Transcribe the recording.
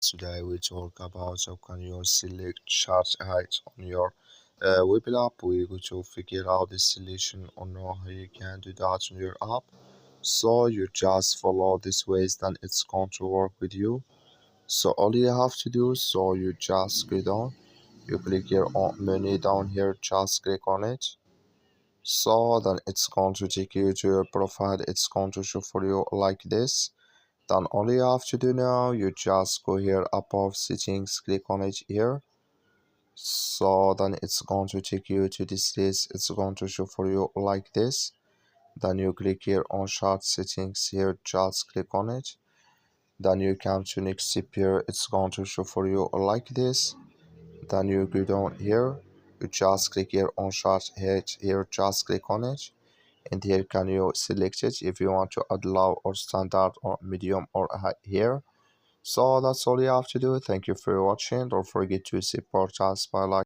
Today we talk about how can you select chart height on your Webull app. We're going to figure out the solution on how you can do that on your app. So you just follow this ways, then it's going to work with you. So all you have to do, so you just go down, you click your on menu down here, just click on it. So then it's going to take you to your profile. It's going to show for you like this. Then all you have to do now, you just go here above settings, click on it here. So then it's going to take you to this list. It's going to show for you like this. Then you click here on chart settings here, just click on it. Then you come to next step here. It's going to show for you like this. Then you go down here, you just click here on chart head here, just click on it. And here can you select it if you want to add low or standard or medium or high here. So that's all you have to do. Thank you for watching. Don't forget to support us by like